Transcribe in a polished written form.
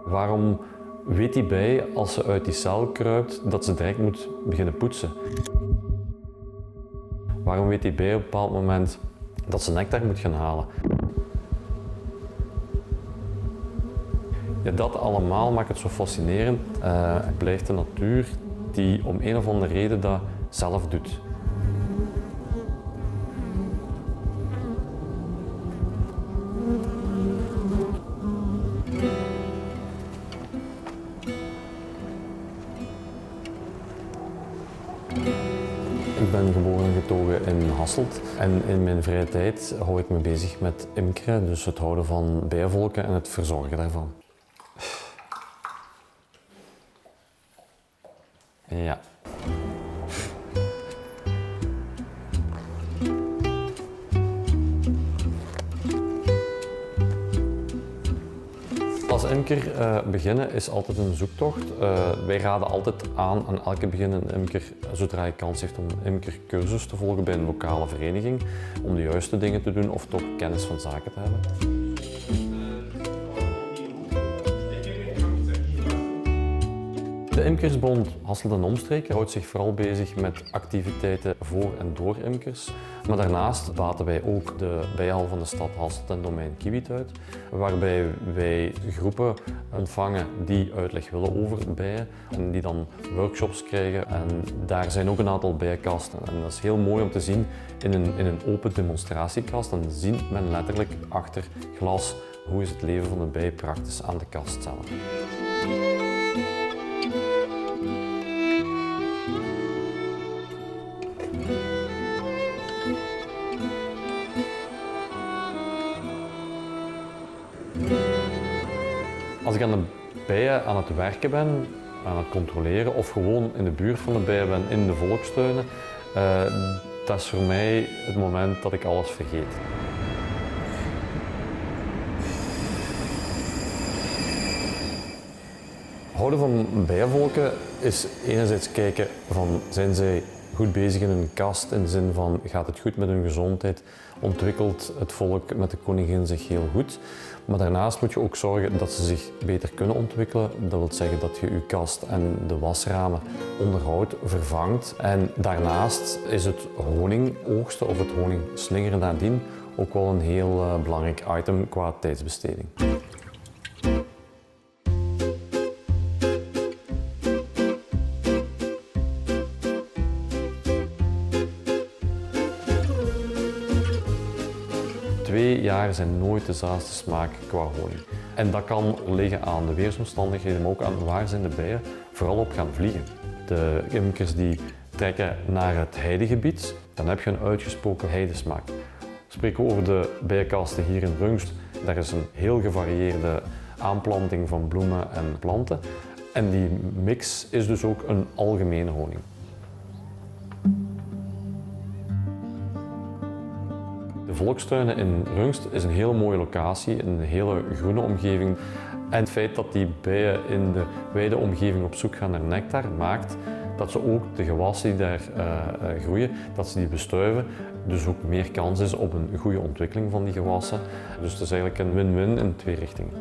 Waarom weet die bij als ze uit die cel kruipt dat ze direct moet beginnen poetsen? Waarom weet die bij op een bepaald moment dat ze nectar moet gaan halen? Ja, dat allemaal maakt het zo fascinerend. Het blijft de natuur die om een of andere reden dat zelf doet. Ik ben geboren en getogen in Hasselt en in mijn vrije tijd hou ik me bezig met imkeren, dus het houden van bijenvolken en het verzorgen daarvan. Ja. Als imker beginnen is altijd een zoektocht. Wij raden altijd aan elke beginnende imker, zodra hij kans heeft om een imkercursus te volgen bij een lokale vereniging, om de juiste dingen te doen of toch kennis van zaken te hebben. De Imkersbond Hasselt en Omstreken houdt zich vooral bezig met activiteiten voor en door imkers. Maar daarnaast baten wij ook de bijenhal van de stad Hasselt en domein Kiewit uit, waarbij wij groepen ontvangen die uitleg willen over bijen en die dan workshops krijgen. En daar zijn ook een aantal bijenkasten. En dat is heel mooi om te zien in een open demonstratiekast. Dan ziet men letterlijk achter glas hoe is het leven van de bij praktisch aan de kast zelf. Als ik aan de bijen aan het werken ben, aan het controleren of gewoon in de buurt van de bijen ben, in de volkstuinen, dat is voor mij het moment dat ik alles vergeet. Houden van bijenvolken is enerzijds kijken van zijn zij goed bezig in hun kast, in de zin van gaat het goed met hun gezondheid, ontwikkelt het volk met de koningin zich heel goed. Maar daarnaast moet je ook zorgen dat ze zich beter kunnen ontwikkelen. Dat wil zeggen dat je je kast en de wasramen onderhoudt, vervangt. En daarnaast is het honingoogsten of het honingslingeren nadien ook wel een heel belangrijk item qua tijdsbesteding. Twee jaar zijn nooit dezelfde smaak qua honing. En dat kan liggen aan de weersomstandigheden, maar ook aan waar zijn de bijen vooral op gaan vliegen. De imkers die trekken naar het heidegebied, dan heb je een uitgesproken heidesmaak. Spreken we over de bijenkasten hier in Rungst, daar is een heel gevarieerde aanplanting van bloemen en planten. En die mix is dus ook een algemene honing. De volkstuinen in Rungst is een hele mooie locatie, een hele groene omgeving. En het feit dat die bijen in de wijde omgeving op zoek gaan naar nectar maakt dat ze ook de gewassen die daar groeien, dat ze die bestuiven. Dus ook meer kans is op een goede ontwikkeling van die gewassen. Dus het is eigenlijk een win-win in twee richtingen.